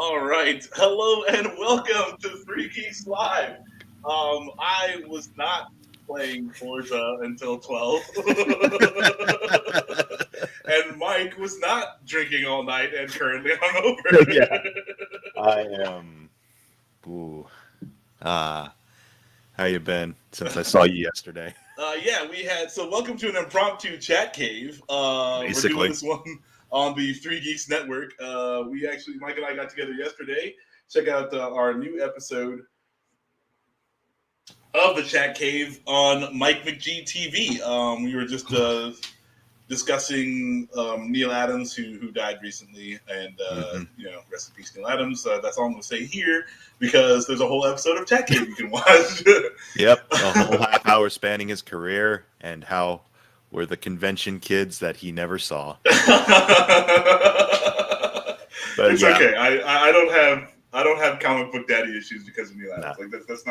All right. Hello and welcome to Three Geeks Live. I was not playing Forza until 12. And Mike was not drinking all night and currently hungover. Yeah, I am. Ooh. Uh, how you been since I saw you yesterday? Yeah, we had so welcome to an impromptu chat cave. We're doing Basically. this one on the Three Geeks Network. We actually Mike and I got together yesterday. Check out our new episode of the Chat Cave on Mike McGee TV. We were just discussing Neal Adams, who died recently, and Hmm. rest in peace, Neal Adams. That's all I'm going to say here because there's a whole episode of Chat Cave you can watch. Yep, a whole half hour spanning his career and how we're the convention kids that he never saw. But It's yeah, okay. I don't have comic book daddy issues because of Neal nah. Adams. Like that's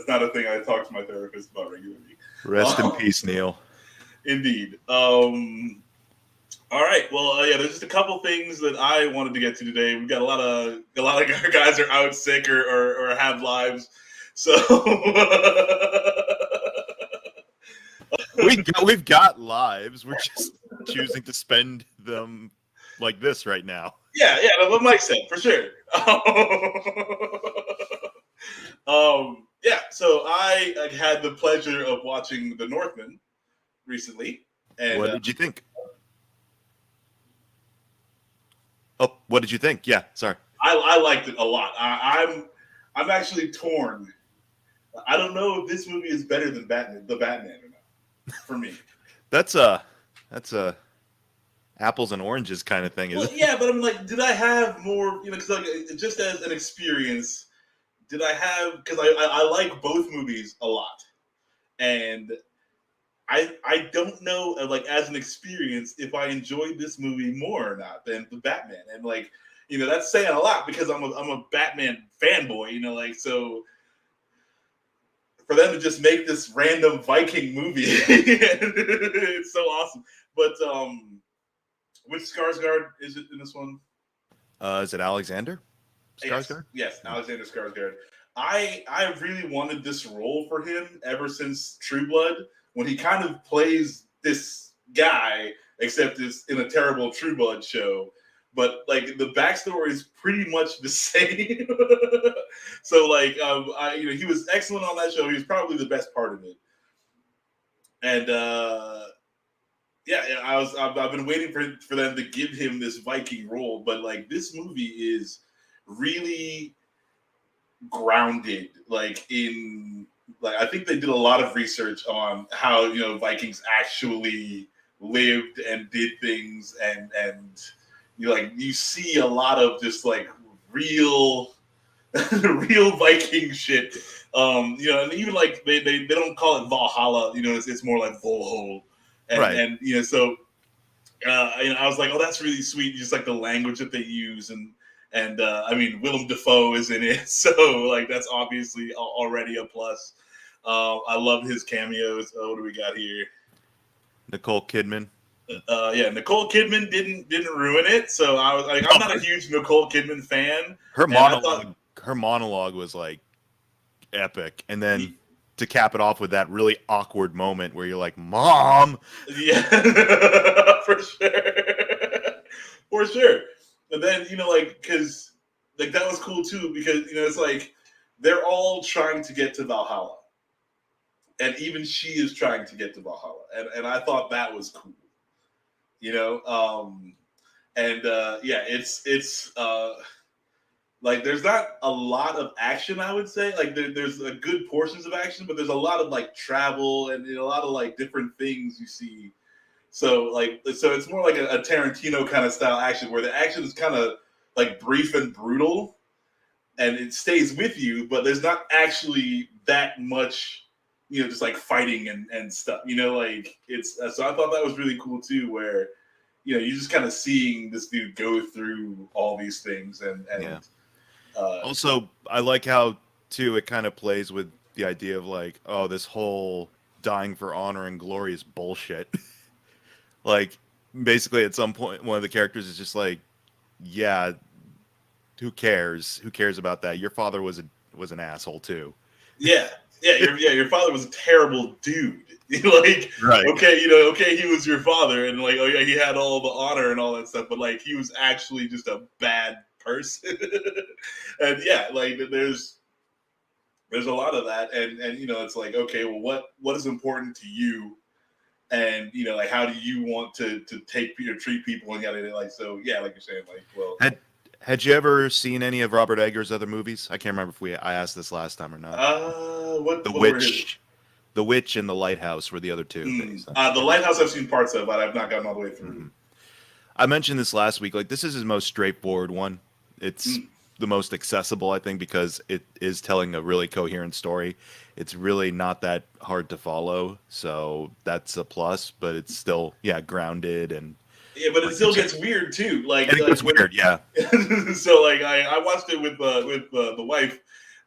not a thing I talk to my therapist about regularly. Rest in Um, peace, Neil. Indeed. All right. Well, yeah. There's just a couple things that I wanted to get to today. We've got a lot of guys are out sick or have lives. So We've got lives. We're just choosing to spend them like this right now. yeah, that's what Mike said for sure. Yeah. So I had the pleasure of watching The Northman recently, and What did you think? Oh, what did you think? Yeah, sorry. I liked it a lot. I'm actually torn. I don't know if this movie is better than the Batman or not for me. That's a apples and oranges kind of thing, Well, isn't it? yeah, but I'm like, did I have more? Because like, just as an experience, did I have? Because I like both movies a lot, and I don't know like as an experience if I enjoyed this movie more or not than the Batman, and like that's saying a lot because I'm a Batman fanboy, like so for them to just make this random Viking movie, it's so awesome. But which Skarsgård is it in this one? Is it Alexander Yes, Skarsgård? yes, Yeah. Alexander Skarsgård. I really wanted this role for him ever since True Blood, when he kind of plays this guy, except it's in a terrible True Blood show. But like the backstory is pretty much the same. So like, he was excellent on that show. He was probably the best part of it. And yeah, I've been waiting for them to give him this Viking role, but like this movie is really grounded like in like I think they did a lot of research on how Vikings actually lived and did things, and you see a lot of just like real real Viking shit. And even like they don't call it Valhalla, it's more like Volhol. and Right. and you know so I was like, oh, that's really sweet, just like the language that they use, and I mean, Willem Dafoe is in it, so like that's obviously already a plus. I love his cameos. What do we got here? Nicole Kidman. Yeah, Nicole Kidman didn't ruin it. So I was like, I'm Oh, not a huge Nicole Kidman fan, her and I thought, monologue was like epic. And then to cap it off with that really awkward moment where you're like, "Mom." yeah, for sure, for sure. And then like because like that was cool too because it's like they're all trying to get to Valhalla, and even she is trying to get to Valhalla, and I thought that was cool, you know. And yeah, it's like there's not a lot of action. I would say like there's a good portions of action, but there's a lot of like travel and a lot of like different things you see. So it's more like a Tarantino kind of style action where the action is kind of like brief and brutal, and it stays with you, but there's not actually that much, just like fighting and stuff. Like it's so I thought that was really cool too, where you're just kind of seeing this dude go through all these things, and Yeah. uh, Also, I like how too it kind of plays with the idea of like, oh, this whole dying for honor and glory is bullshit. Like basically at some point one of the characters is just like, yeah, who cares? Who cares about that? Your father was an asshole too. Yeah, your father was a terrible dude. Like, Right. okay, okay, he was your father, and like, oh yeah, he had all the honor and all that stuff, but like, he was actually just a bad person. And yeah, like, there's a lot of that, and it's like, okay, well, what is important to you, and like, how do you want to take or treat people, and like, so yeah, like you're saying, like, well, Had you ever seen any of Robert Eggers' other movies? I can't remember if I asked this last time or not. what The were his? Witch, The Witch, and The Lighthouse were the other two. The Lighthouse I've seen parts of, but I've not gotten all the way through. Mm-hmm. I mentioned this last week. Like, this is his most straightforward one. It's the most accessible, I think, because it is telling a really coherent story. It's really not that hard to follow, so that's a plus. But it's still, grounded and. Yeah, but it still gets weird too. Like, it gets weird, yeah. So like, I watched it with the wife,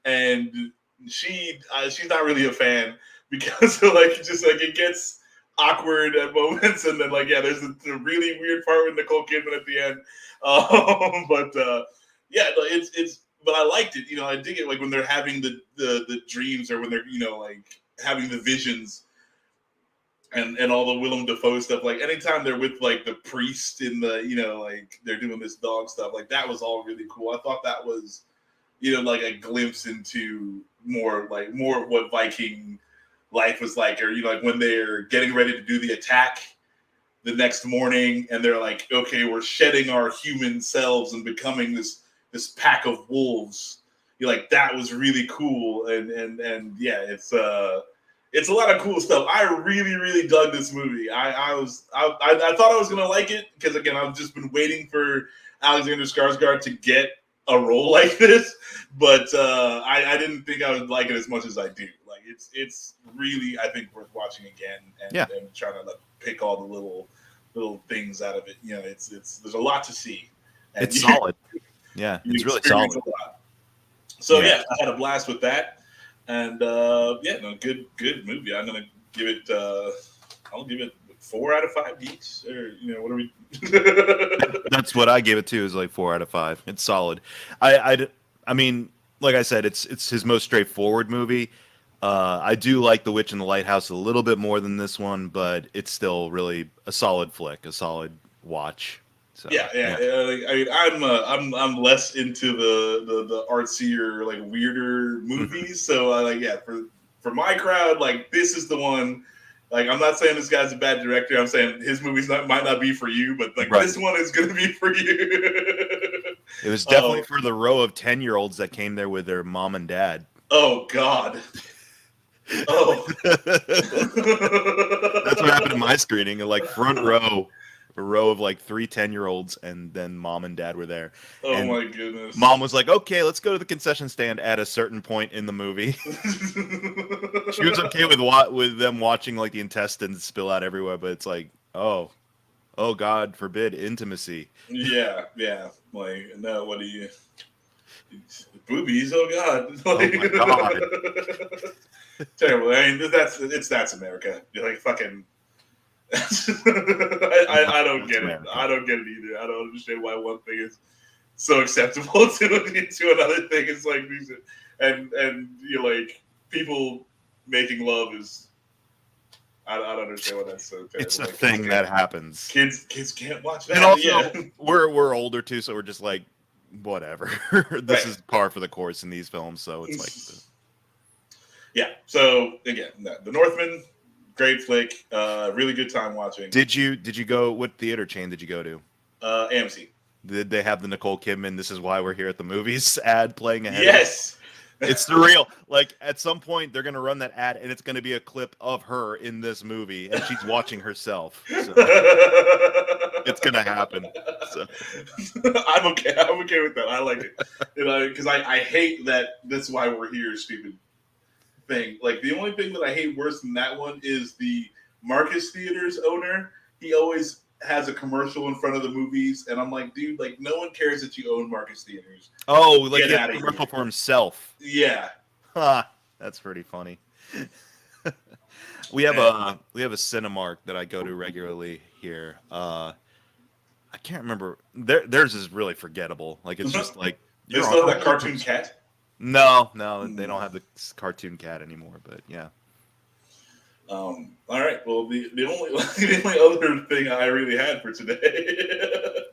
and she's not really a fan because like, just like, it gets awkward at moments, and then like, yeah, there's a really weird part with Nicole Kidman at the end. But yeah, it's but I liked it. I dig it, like, when they're having the dreams, or when they're like having the visions. And all the Willem Dafoe stuff, like, anytime they're with like the priest in the, like, they're doing this dog stuff, like, that was all really cool. I thought that was, like, a glimpse into more of what Viking life was like, or like, when they're getting ready to do the attack the next morning, and they're like, okay, we're shedding our human selves and becoming this pack of wolves. Like, that was really cool, and yeah, it's a lot of cool stuff. I really, really dug this movie. I thought I was gonna like it because, again, I've just been waiting for Alexander Skarsgård to get a role like this, but I didn't think I would like it as much as I do. Like, it's really, I think, worth watching again, and trying to, like, pick all the little things out of it. There's a lot to see. And it's solid. Yeah, it's really solid. So yeah, I had a blast with that. And good movie. I'm gonna give it. I'll give it 4 out of 5 Geeks, or what are we? That's what I gave it to. Is like 4 out of 5. It's solid. I mean, like I said, it's his most straightforward movie. I do like The Witch and the Lighthouse a little bit more than this one, but it's still really a solid flick, a solid watch. So, yeah. I mean, I'm less into the artsier, like, weirder movies. So for my crowd, like, this is the one. Like, I'm not saying this guy's a bad director. I'm saying his movies might not be for you, but like, this one is going to be for you. It was definitely for the row of 10-year-olds that came there with their mom and dad. Oh God. Oh. That's what happened in my screening. Like, front row. A row of like 3 10-year-olds, and then mom and dad were there. Oh, and my goodness. Mom was like, okay, let's go to the concession stand at a certain point in the movie. She was okay with them watching like the intestines spill out everywhere, but it's like, oh God forbid, intimacy. Yeah. Like, no, what do you... Boobies, oh God. Like, oh my God. Terrible. I mean, that's America. You're like, fucking... I don't get it. I don't get it either. I don't understand why one thing is so acceptable to another thing. It's like, and you're like, people making love is. I don't understand why that's so terrible. It's a like, thing that happens. Kids can't watch that. And also, we're older too, so we're just like, whatever. This is par for the course in these films, so it's like. Yeah. So again, The Northman. Great flick, really good time watching. Did you go? What theater chain did you go to? AMC. Did they have the Nicole Kidman "This is why we're here at the movies" ad playing ahead? Yes. It's surreal. Like, at some point they're gonna run that ad, and it's gonna be a clip of her in this movie, and she's watching herself. So it's gonna happen. So. I'm okay. I'm okay with that. I like it, because I hate that. That's why we're here, stupid thing. Like, the only thing that I hate worse than that one is the Marcus Theaters owner. He always has a commercial in front of the movies, and I'm like, dude, like, no one cares that you own Marcus Theaters. Oh, like, he has a commercial for himself. Yeah. That's pretty funny. We have a Cinemark that I go to regularly here. I can't remember. Theirs is really forgettable. Like, it's just like They still have that cartoon cat? No, they don't have the cartoon cat anymore. But yeah. All right. Well, the only the only other thing I really had for today.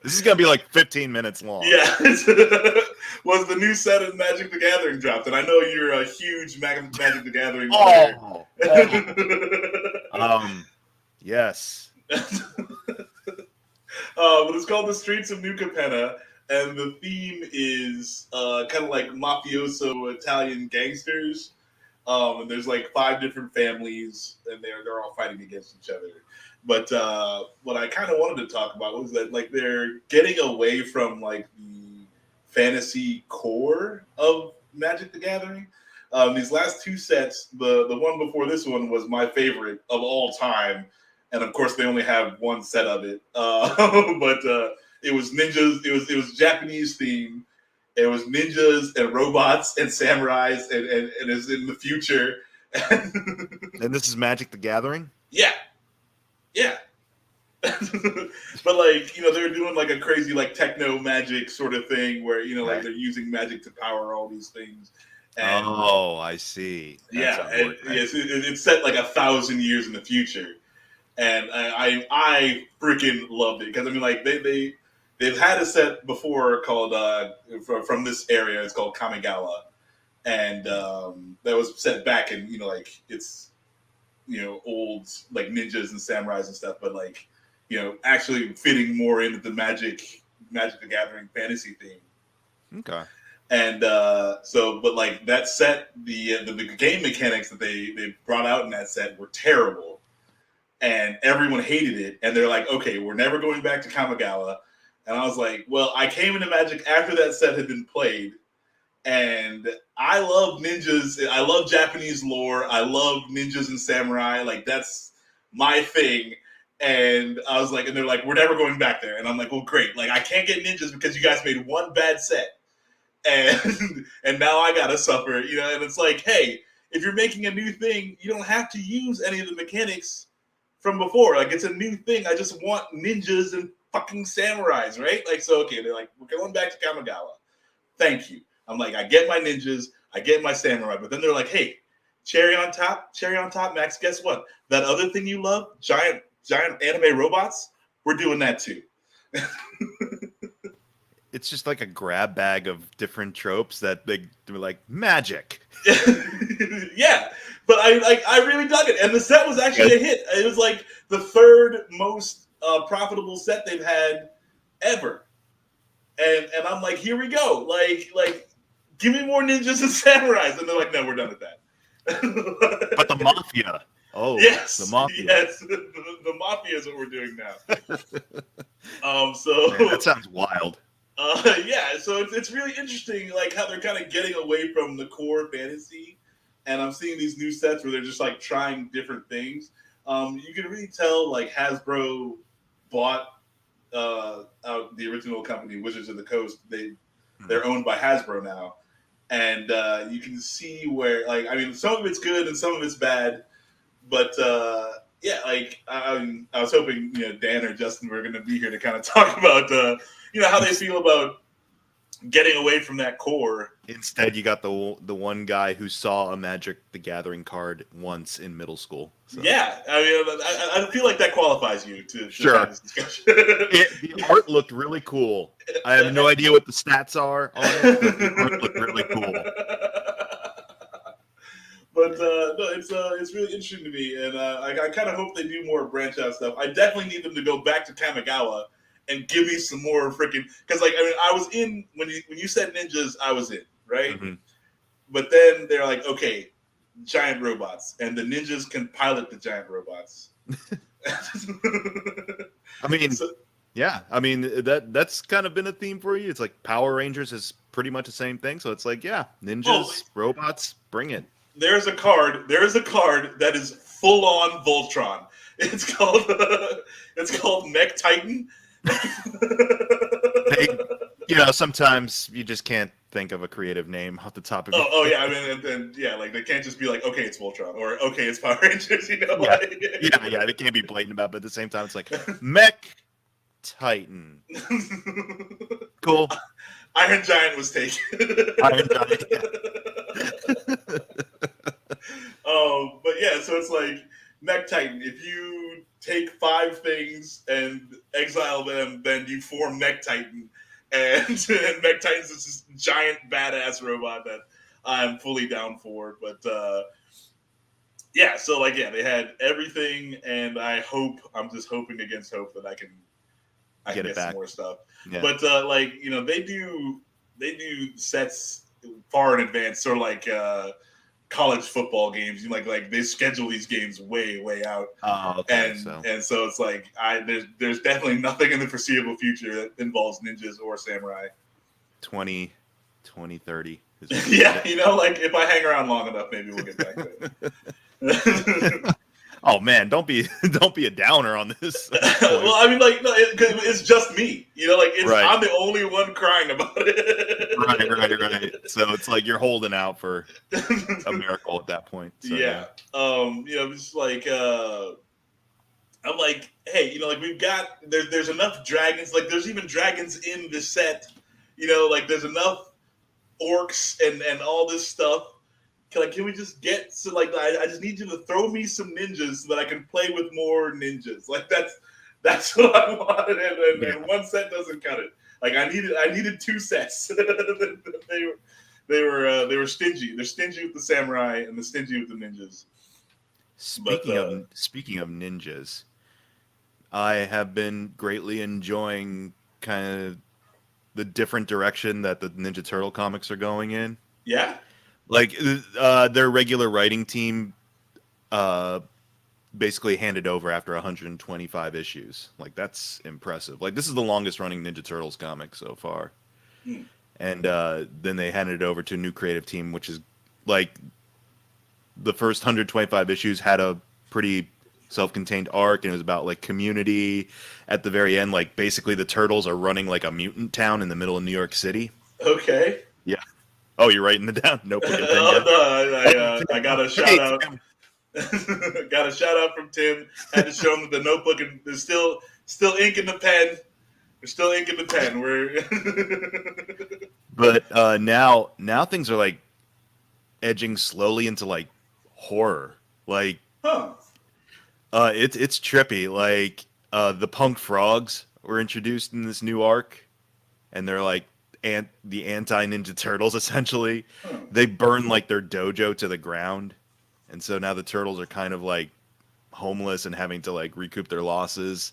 This is gonna be like 15 minutes long. Yeah, was the new set of Magic the Gathering dropped, and I know you're a huge Magic the Gathering player. Yes. But it's called the Streets of New Cappena, and the theme is kind of like mafioso Italian gangsters. And there's like 5 different families, and they're all fighting against each other. But what I kind of wanted to talk about was that like they're getting away from like the fantasy core of Magic the Gathering. These last 2 sets, the one before this one was my favorite of all time, and of course they only have 1 set of it. But it was ninjas. It was Japanese theme. It was ninjas and robots and samurais, and is in the future. And this is Magic the Gathering? Yeah. But like, you know, they're doing like a crazy like techno magic sort of thing where, you know, like they're using magic to power all these things. And, I see. It's set like 1,000 years in the future, and I freaking loved it because I mean, like they've had a set before called from this area. It's called Kamigawa, and that was set back in, you know, like it's, you know, old like ninjas and samurais and stuff, but like, you know, actually fitting more into the Magic the Gathering fantasy theme. Okay. And but like that set, the game mechanics that they brought out in that set were terrible, and everyone hated it. And they're like, okay, we're never going back to Kamigawa. And I was like, well, I came into Magic after that set had been played, and I love ninjas. I love Japanese lore. I love ninjas and samurai. Like that's my thing. And I was like, and they're like, we're never going back there. And I'm like, well, great. Like I can't get ninjas because you guys made 1 bad set. And now I gotta suffer, you know. And it's like, hey, if you're making a new thing, you don't have to use any of the mechanics from before. Like it's a new thing. I just want ninjas and fucking samurais, right? Like, so okay, they're like, we're going back to Kamigawa. Thank you. I'm like, I get my ninjas, I get my samurai, but then they're like, hey, cherry on top, Max. Guess what? That other thing you love, giant anime robots, we're doing that too. It's just like a grab bag of different tropes that they were like magic. Yeah, but I really dug it, and the set was actually a hit. It was like the 3rd most profitable set they've had ever, and I'm like, here we go, like give me more ninjas and samurais, and they're like, no, we're done with that. But the mafia. Oh, yes, the mafia. Yes, the mafia is what we're doing now. So man, that sounds wild. Yeah, so it's really interesting, like how they're kind of getting away from the core fantasy, and I'm seeing these new sets where they're just like trying different things. You can really tell like Hasbro bought out the original company, Wizards of the Coast. They're owned by Hasbro now, and you can see where, like, I mean, some of it's good and some of it's bad, but yeah, like I was hoping, you know, Dan or Justin were going to be here to kind of talk about you know, how they feel about getting away from that core. Instead, you got the one guy who saw a Magic the Gathering card once in middle school. So. Yeah, I mean, I feel like that qualifies you to sure. have this discussion. The art looked really cool. I have no idea what the stats are on it, but the art looked really cool. But no, it's really interesting to me, and I kind of hope they do more branch out stuff. I definitely need them to go back to Kamigawa and give me some more freaking, because like, I mean, I was in when you said ninjas, I was in, right? Mm-hmm. But then they're like, okay, giant robots, and the ninjas can pilot the giant robots. I mean, yeah, I mean that's kind of been a theme for you. It's like Power Rangers is pretty much the same thing. So it's like, yeah, ninjas, robots, bring it. There's a card that is full on Voltron. It's called Mech Titan. You know, sometimes you just can't think of a creative name off the top of your head. Yeah, I mean, and yeah, like they can't just be like, okay, it's Voltron, or okay, it's Power Rangers, you know? Yeah, they can't be blatant about it, but at the same time, it's like Mech Titan. Cool. Iron Giant was taken. Iron Giant. Yeah. But yeah, so it's like Mech Titan. If you take 5 things and exile them, then you form Mech Titan. And Mech Titan's this giant badass robot that I'm fully down for. But yeah, so like they had everything, and I'm just hoping against hope that I can get some more stuff. Yeah. But they do sets far in advance, sort of like college football games. Like they schedule these games way out. Oh, okay. And so it's like there's definitely nothing in the foreseeable future that involves ninjas or samurai. 2030. Yeah, like if I hang around long enough, maybe we'll get back to it. Oh man, don't be a downer on this. Well, I mean, like, no, it's just me. Right. I'm the only one crying about it. Right. So it's like you're holding out for a miracle at that point. So, yeah. It's like I'm like, hey, like we've got there's enough dragons. Like there's even dragons in the set. Like there's enough orcs and all this stuff. Can we just get to I just need you to throw me some ninjas so that I can play with more ninjas. Like that's what I wanted, and one set doesn't cut it. Like I needed 2 sets. they were stingy. They're stingy with the samurai and they're stingy with the ninjas. Speaking of ninjas, I have been greatly enjoying kind of the different direction that the Ninja Turtle comics are going in. Yeah. Like their regular writing team basically handed over after 125 issues. Like that's impressive. Like this is the longest running Ninja Turtles comic so far. And then they handed it over to a new creative team, which is like the first 125 issues had a pretty self-contained arc, and it was about like community. At the very end, like basically the turtles are running like a mutant town in the middle of New York City. Okay. Yeah. Oh, you're writing it down? Notebook and pen. I got a shout out. Got a shout out from Tim. Had to show him that the notebook and there's still ink in the pen. There's still ink in the pen. But now things are like edging slowly into like horror. Like it's trippy. Like the punk frogs were introduced in this new arc, and they're like the anti-Ninja Turtles, essentially. They burn like their dojo to the ground, and so now the turtles are kind of like homeless and having to like recoup their losses.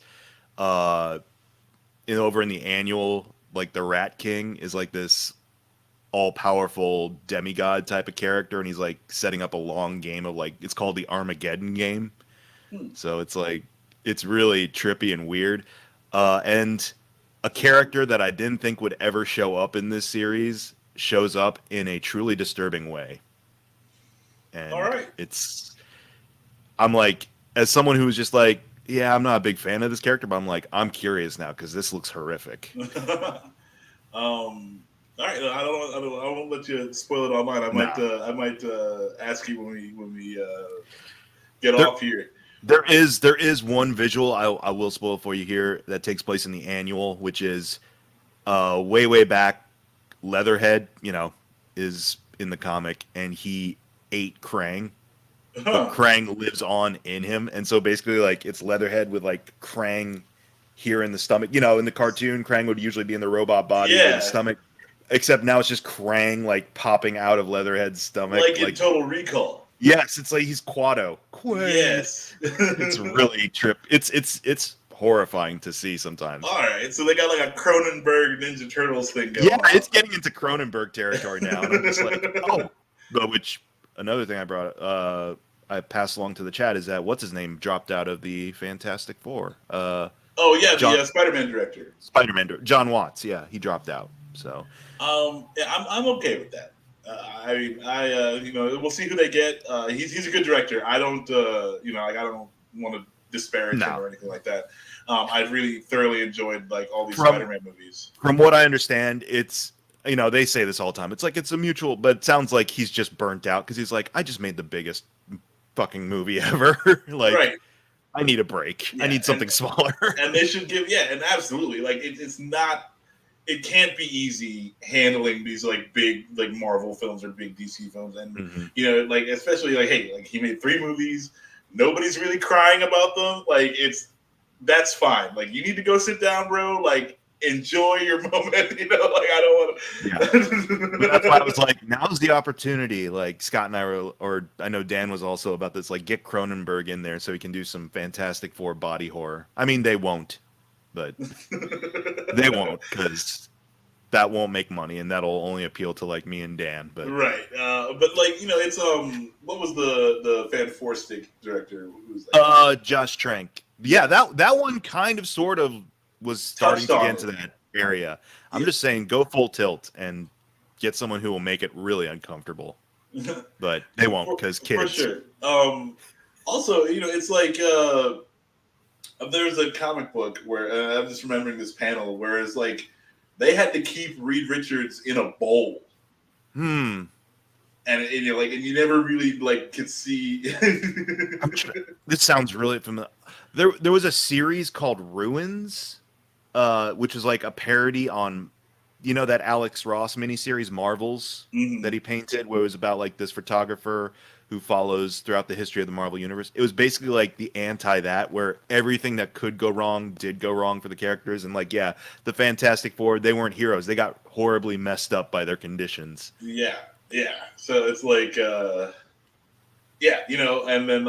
Over in the annual, like the Rat King is like this all-powerful demigod type of character, and he's like setting up a long game of like, it's called the Armageddon game. So it's like it's really trippy and weird, and a character that I didn't think would ever show up in this series shows up in a truly disturbing way. And all right. I'm like, as someone who's just like, yeah, I'm not a big fan of this character, but I'm like, I'm curious now because this looks horrific. All right, I won't let you spoil it all mine. I might ask you when we get off here. There is one visual I will spoil for you here that takes place in the annual, which is way back. Leatherhead, is in the comic, and he ate Krang. But Krang lives on in him, and so basically, like, it's Leatherhead with like Krang here in the stomach. In the cartoon, Krang would usually be in the robot body with the stomach, except now it's just Krang like popping out of Leatherhead's stomach, like in Total Recall. Yes, it's like he's Quado. Yes. It's really it's horrifying to see sometimes. All right, so they got like a Cronenberg Ninja Turtles thing going on. Yeah, it's getting into Cronenberg territory now. And I'm just like, oh. But which, another thing I passed along to the chat is that what's his name dropped out of the Fantastic Four. The Spider-Man director. John Watts, yeah, he dropped out. So I'm okay with that. We'll see who they get. He's a good director. I don't I don't want to disparage him or anything like that. I've really thoroughly enjoyed like all these Spider-Man movies. From what I understand, it's they say this all the time. It's like it's a mutual, but it sounds like he's just burnt out because he's like, I just made the biggest fucking movie ever. Like, right. I need a break. Yeah, I need something smaller. And they should give, and absolutely. Like it's not, it can't be easy handling these like big like Marvel films or big DC films, and like especially like hey, like he made 3 movies, nobody's really crying about them. Like that's fine. Like you need to go sit down, bro. Like enjoy your moment. Like I don't want to. Yeah, but that's why I was like, now's the opportunity. Like Scott and I were, or I know Dan was also about this. Like get Cronenberg in there so he can do some Fantastic Four body horror. I mean, they won't, but they won't because that won't make money, and that'll only appeal to like me and Dan. But right, but like it's what was the Fan Four Stick director? Who was that? Josh Trank. Yeah, that one kind of sort of was starting to get into that area. I'm just saying, go full tilt and get someone who will make it really uncomfortable. But they won't because kids. For sure. Also, it's like there's a comic book where I'm just remembering this panel where it's like they had to keep Reed Richards in a bowl. And you never really like could see. This sounds really familiar. There was a series called Ruins, which is like a parody on, that Alex Ross miniseries Marvels that he painted, where it was about like this photographer who follows throughout the history of the Marvel universe. It was basically like the anti that, where everything that could go wrong did go wrong for the characters, and like the Fantastic Four, they weren't heroes; they got horribly messed up by their conditions. Yeah. So it's like, and then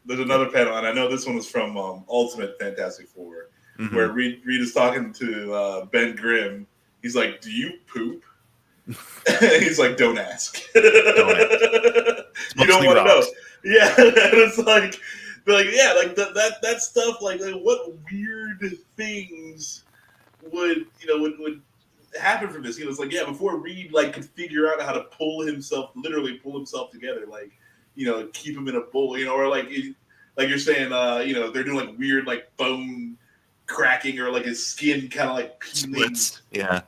there's another panel, and I know this one was from Ultimate Fantastic Four, where Reed is talking to Ben Grimm. He's like, "Do you poop?" He's like, "Don't ask." You don't want to know. Yeah, and it's like that stuff. Like what weird things would happen from this? It's like before Reed like could figure out how to literally pull himself together, like keep him in a bowl, or like you're saying, they're doing like weird like bone cracking or like his skin kind of like peeling. Yeah.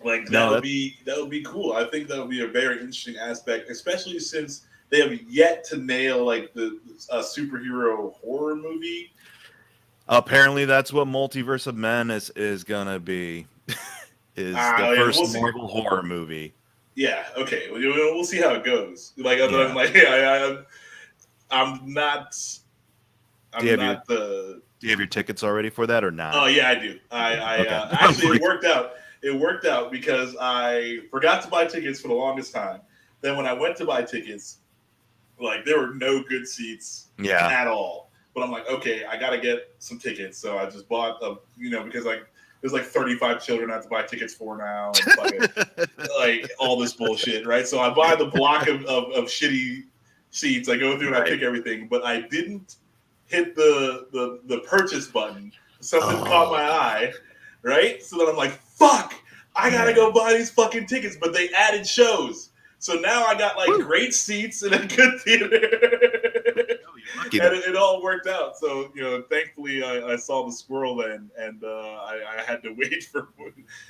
Like that would be cool. I think that would be a very interesting aspect, especially since they have yet to nail like the superhero horror movie. Apparently, that's what Multiverse of Men is gonna be. The first Marvel horror movie. Yeah. Okay. We'll see how it goes. Like I'm like, I'm not. Do you have your tickets already for that or not? Oh yeah, I do. Actually, it worked out. It worked out because I forgot to buy tickets for the longest time. Then when I went to buy tickets, like there were no good seats at all. But I'm like, okay, I gotta get some tickets. So I just bought because like there's like 35 children I have to buy tickets for now, and like all this bullshit, right? So I buy the block of shitty seats. I go through and I pick everything, but I didn't hit the purchase button. Something caught my eye, right? So then I'm like, fuck, I gotta go buy these fucking tickets. But they added shows. So now I got like great seats in a good theater. And it all worked out. So, thankfully I saw the squirrel then, and I had to wait for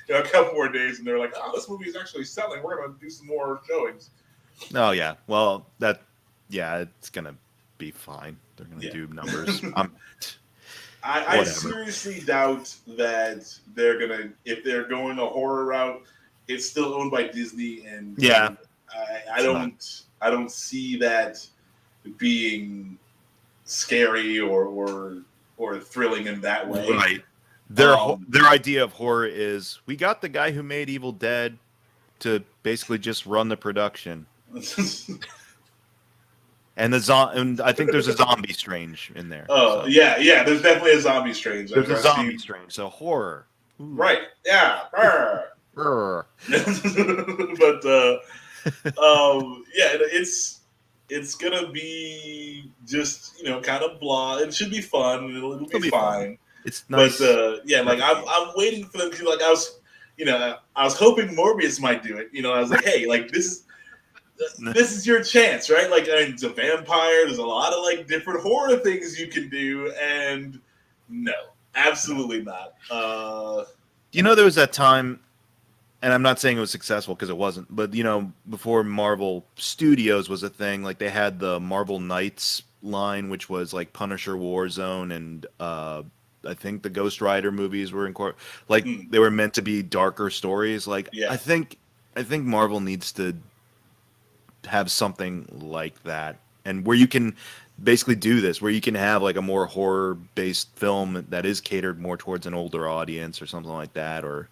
a couple more days, and they're like, oh, this movie is actually selling. We're going to do some more showings. Oh, yeah. Well, it's going to be fine. They're going to do numbers. I seriously doubt that they're going to, if they're going a horror route, it's still owned by Disney, and I don't see that being scary or thrilling in that way. Right. Their idea of horror is, we got the guy who made Evil Dead to basically just run the production. And I think there's a zombie strange in there. Oh, so. Yeah. There's definitely a zombie strange. There's a zombie strange, so horror. Ooh. Right. Yeah. But it's gonna be just kind of blah. It should be fun. It'll be fine. It's nice. But I'm waiting for them to like I was hoping Morbius might do it. I was like, hey, like this is your chance, right? Like it's a vampire. There's a lot of like different horror things you can do, and no, absolutely not. There was that time. And I'm not saying it was successful because it wasn't, but before Marvel Studios was a thing, like they had the Marvel Knights line, which was like Punisher, Warzone, and I think the Ghost Rider movies were like they were meant to be darker stories. Like Yeah. I think Marvel needs to have something like that, and where you can basically do this, where you can have like a more horror based film that is catered more towards an older audience or something like that. Or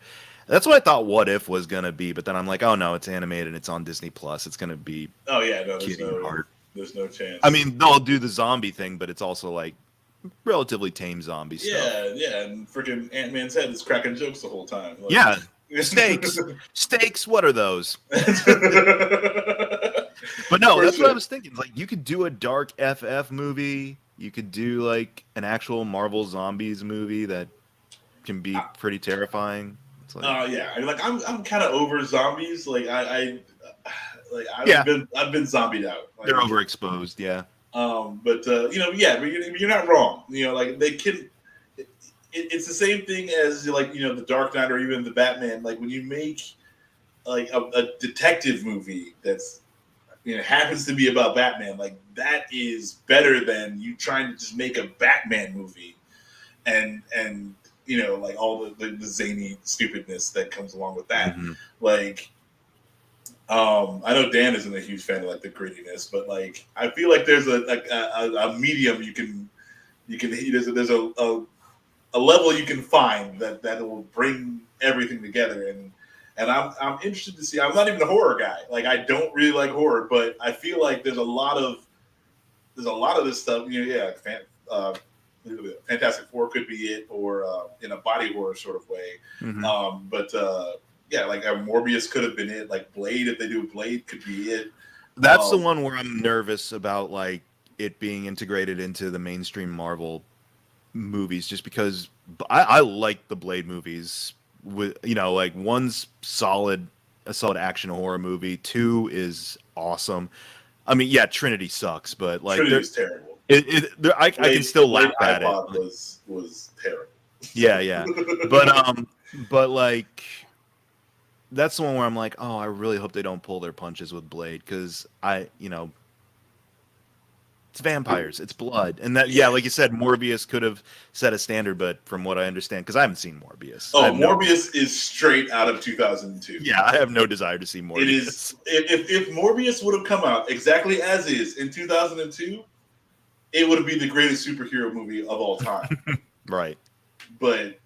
that's what I thought What If was gonna be, but then I'm like, oh no, it's animated, it's on Disney Plus, it's gonna be Oh yeah, no, kiddie hard. there's no chance. I mean, they'll do the zombie thing, but it's also like relatively tame zombie stuff. Yeah, and freaking Ant-Man's head is cracking jokes the whole time. Like, Yeah, steaks. What are those? But no, that's what I was thinking. Like, you could do a dark FF movie. You could do like an actual Marvel Zombies movie that can be pretty terrifying. It's like, yeah, I mean, like I'm kind of over zombies. Like I've Yeah. been zombied out. Like, they're overexposed. Yeah. But you know, yeah, but you're not wrong. You know, like they can. It's the same thing as like, you know, the Dark Knight or even the Batman. Like when you make like a detective movie that's, you know, happens to be about Batman, like that is better than you trying to just make a Batman movie and you know, like all the zany stupidness that comes along with that. Mm-hmm. Like I know Dan isn't a huge fan of like the grittiness, but like I feel like there's a medium you can there's a level you can find that will bring everything together. And I'm interested to see. I'm not even a horror guy. Like I don't really like horror, but I feel like there's a lot of this stuff. You know, yeah, Fantastic Four could be it, or in a body horror sort of way. Mm-hmm. But yeah, like Morbius could have been it. Like Blade, if they do Blade, could be it. That's the one where I'm nervous about, like it being integrated into the mainstream Marvel movies, just because I like the Blade movies. With, you know, like one's a solid action horror movie. Two is awesome. I mean, yeah, Trinity sucks, but like Trinity's terrible. I can still laugh at it. Was terrible. Yeah, but like that's the one where I'm like, oh, I really hope they don't pull their punches with Blade, because you know, it's vampires, it's blood, and that, yeah, like you said, Morbius could have set a standard, but from what I understand, because I haven't seen Morbius. Oh, Morbius is straight out of 2002. Yeah, I have no desire to see Morbius. It is. If Morbius would have come out exactly as is in 2002, it would have been the greatest superhero movie of all time. Right. But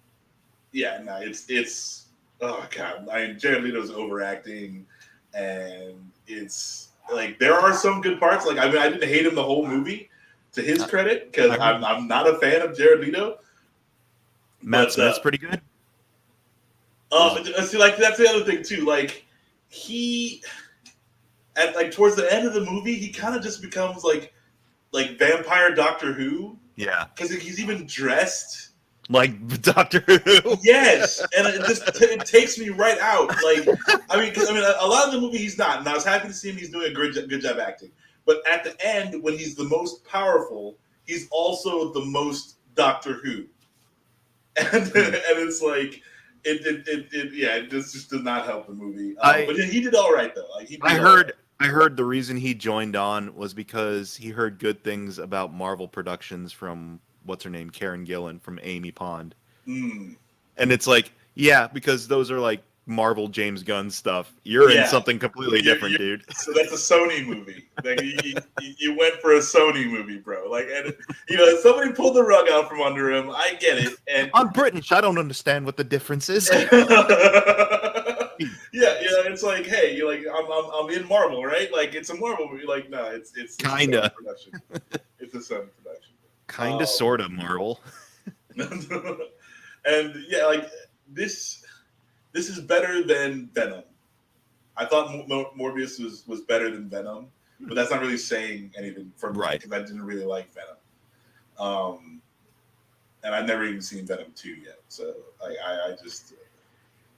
yeah, no, it's oh god, I mean, Jared Leto's overacting, and it's like there are some good parts. Like I mean, I didn't hate him the whole movie, to his credit, because I'm not a fan of Jared Leto. Matt Smith's pretty good. See, like that's the other thing too. Like he, at like towards the end of the movie, he kind of just becomes like vampire Doctor Who. Yeah, because he's even dressed like Doctor Who. Yes, and it takes me right out. Like I mean, a lot of the movie he's not, and I was happy to see him. He's doing a good job acting. But at the end, when he's the most powerful, he's also the most Doctor Who. And it's like it just did not help the movie. But he did all right though. Like I heard the reason he joined on was because he heard good things about Marvel Productions from what's her name, Karen Gillan from Amy Pond. And it's like, yeah, because those are like Marvel James Gunn stuff. You're in something completely different, dude. So that's a Sony movie. Like you went for a Sony movie, bro. Like, and you know, somebody pulled the rug out from under him. I get it. And I'm British. I don't understand what the difference is. Yeah, it's like, hey, you're like, I'm in Marvel, right? Like, it's a Marvel movie. Like, no, it's kinda production. It's a Sony production. Kinda, sorta Marvel. And yeah, like this is better than Venom. I thought Morbius was better than Venom, but that's not really saying anything for me, because I didn't really like Venom. And I've never even seen Venom 2 yet, so I just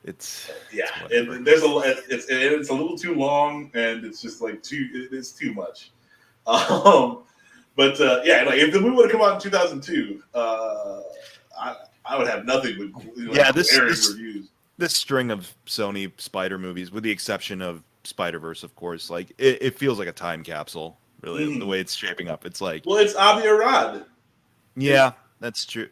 it's a little too long, and it's just like it's too much. But yeah, like if the movie would have come out in 2002, I would have nothing but reviews. This string of Sony Spider movies, with the exception of Spider-Verse, of course, like it feels like a time capsule. really, the way it's shaping up. It's like, Well, it's Avi Arad. yeah, that's true.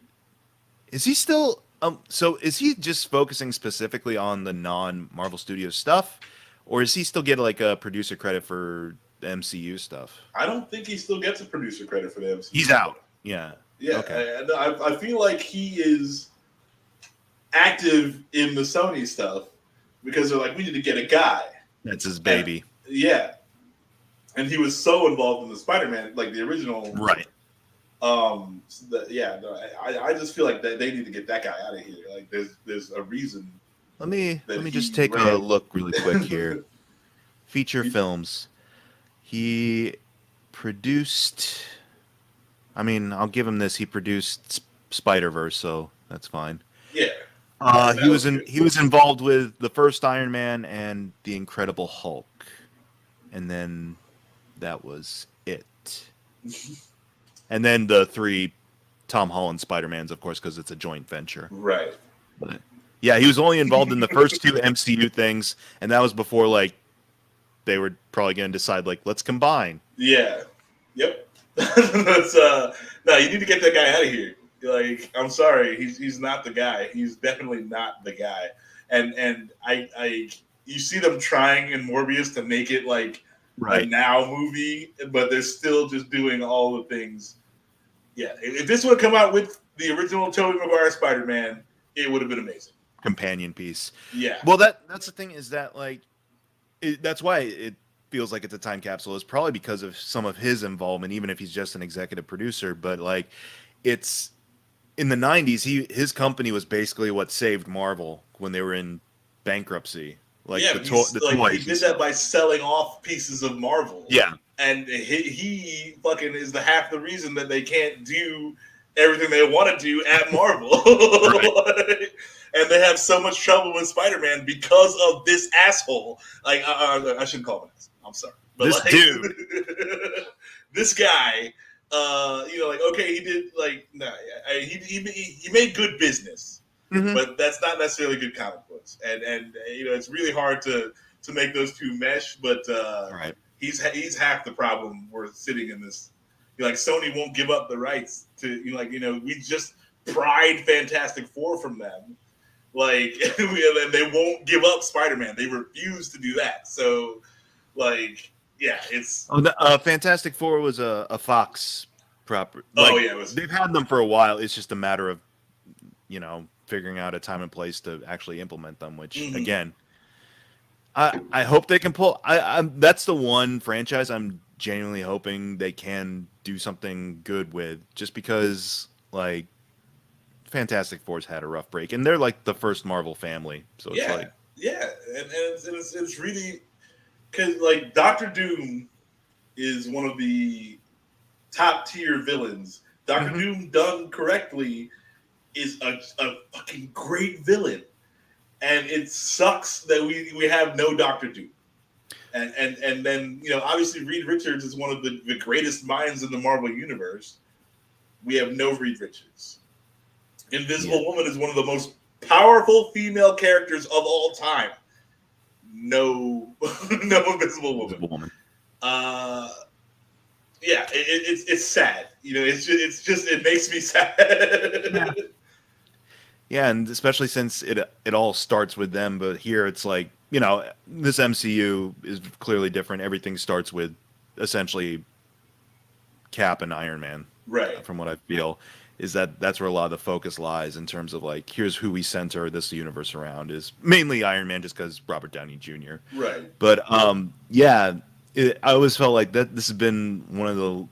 Is he still so is he just focusing specifically on the non-Marvel Studios stuff, or is he still getting like a producer credit for the MCU stuff? I don't think he still gets a producer credit for the MCU. He's out. Yeah. Yeah, Okay. I feel like he is active in the Sony stuff because they're like, we need to get a guy. That's his baby. And, yeah. And he was so involved in the Spider-Man, like the original. Right. I just feel like they need to get that guy out of here. Like there's a reason. Let me just take a look really quick here. Feature films. He produced. I mean, I'll give him this. He produced Spider-Verse, so that's fine. Yeah. He was involved with the first Iron Man and the Incredible Hulk, and then that was it. And then the 3 Tom Holland Spider-Mans, of course, because it's a joint venture. Right. But yeah, he was only involved in the first 2 MCU things, and that was before like they were probably going to decide like let's combine. Yeah. Yep. That's no, you need to get that guy out of here. Like, I'm sorry, he's not the guy. He's definitely not the guy. And I you see them trying in Morbius to make it like a now movie, but they're still just doing all the things. Yeah, if this would have come out with the original Tobey Maguire Spider-Man, it would have been amazing. Companion piece. Yeah. Well, that's the thing is that like that's why it feels like it's a time capsule. Is probably because of some of his involvement, even if he's just an executive producer. But like, it's in the '90s. His company was basically what saved Marvel when they were in bankruptcy. Like yeah, the toys. He did that by selling off pieces of Marvel. Yeah, and he fucking is the half the reason that they can't do everything they want to do at Marvel. Right. And they have so much trouble with Spider-Man because of this asshole. Like I shouldn't call him an asshole. I'm sorry, but this like, dude, this guy. Like okay, he did like he made good business. Mm-hmm. But that's not necessarily good comic books, and it's really hard to make those two mesh. But right. he's half the problem. We're sitting in this. Like Sony won't give up the rights to we just pried Fantastic Four from them, like and they won't give up Spider-Man. They refuse to do that. So like it's Fantastic Four was a Fox proper. Like, they've had them for a while. It's just a matter of figuring out a time and place to actually implement them, which again, I hope they can pull. That's the one franchise I'm genuinely hoping they can do something good with, just because like Fantastic Four's had a rough break, and they're like the first Marvel family, so it's like and it's really because like Doctor Doom is one of the top tier villains. Doctor Doom done correctly is a fucking great villain, and it sucks that we have no Doctor Doom, and then obviously Reed Richards is one of the greatest minds in the Marvel universe. We have no Reed Richards. Invisible Woman is one of the most powerful female characters of all time. No Invisible Woman. It's sad. It's just it makes me sad. Yeah, and especially since it all starts with them, but here it's like, this MCU is clearly different. Everything starts with essentially Cap and Iron Man. Right. From what I feel, is that's where a lot of the focus lies in terms of like, here's who we center this universe around, is mainly Iron Man, just because Robert Downey Jr. Right. But I always felt like that this has been one of the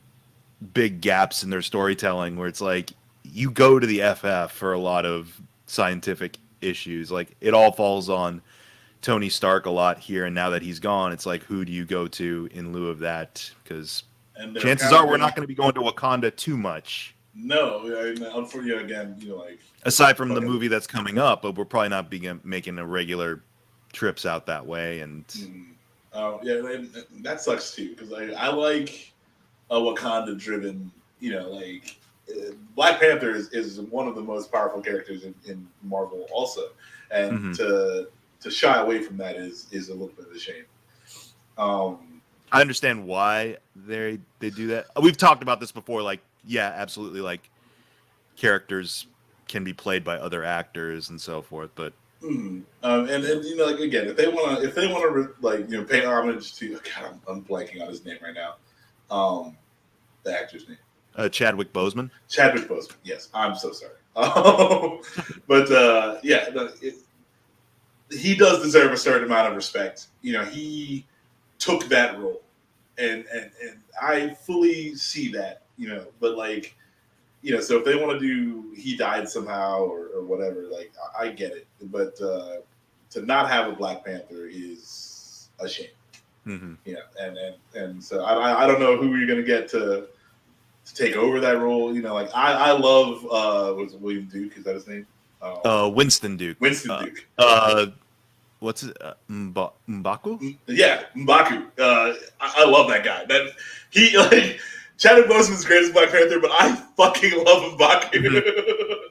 big gaps in their storytelling, where it's like, you go to the FF for a lot of scientific issues. Like, it all falls on Tony Stark a lot here, and now that he's gone, it's like, who do you go to in lieu of that? Because chances are we're not going to be going to Wakanda too much. No, unfortunately, again, aside from the movie that's coming up, but we're probably not making a regular trips out that way. And that sucks too, because I like a Wakanda-driven, Black Panther is one of the most powerful characters in Marvel also, and to shy away from that is a little bit of a shame. I understand why they do that. We've talked about this before. Like, yeah, absolutely. Like, characters can be played by other actors and so forth. But and you know, like again, if they wanna like you know pay homage to God, I'm blanking on his name right now. The actor's name. Chadwick Boseman. Chadwick Boseman. Yes, I'm so sorry. But yeah, he does deserve a certain amount of respect. You know, he took that role, and I fully see that. You know, but like you know, so if they want to do he died somehow or whatever, like I get it. But to not have a Black Panther is a shame. Mm-hmm. You know, and so I don't know who you're gonna get to take over that role. You know, like I love was it William Duke? Is that his name? Winston Duke. Winston Duke. What's it? M'Baku? Yeah, M'Baku. I love that guy. That he like Chadwick Boseman's great as Black Panther, but I fucking love M'Baku.